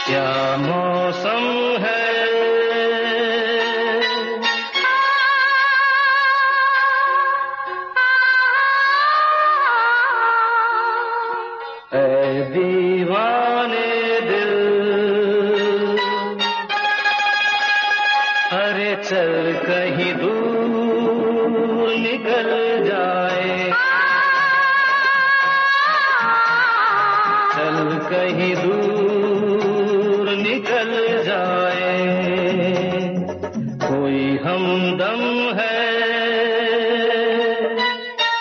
क्या मौसम है, ऐ दीवाने दिल, अरे चल कहीं दूर निकल जाए, चल कहीं दूर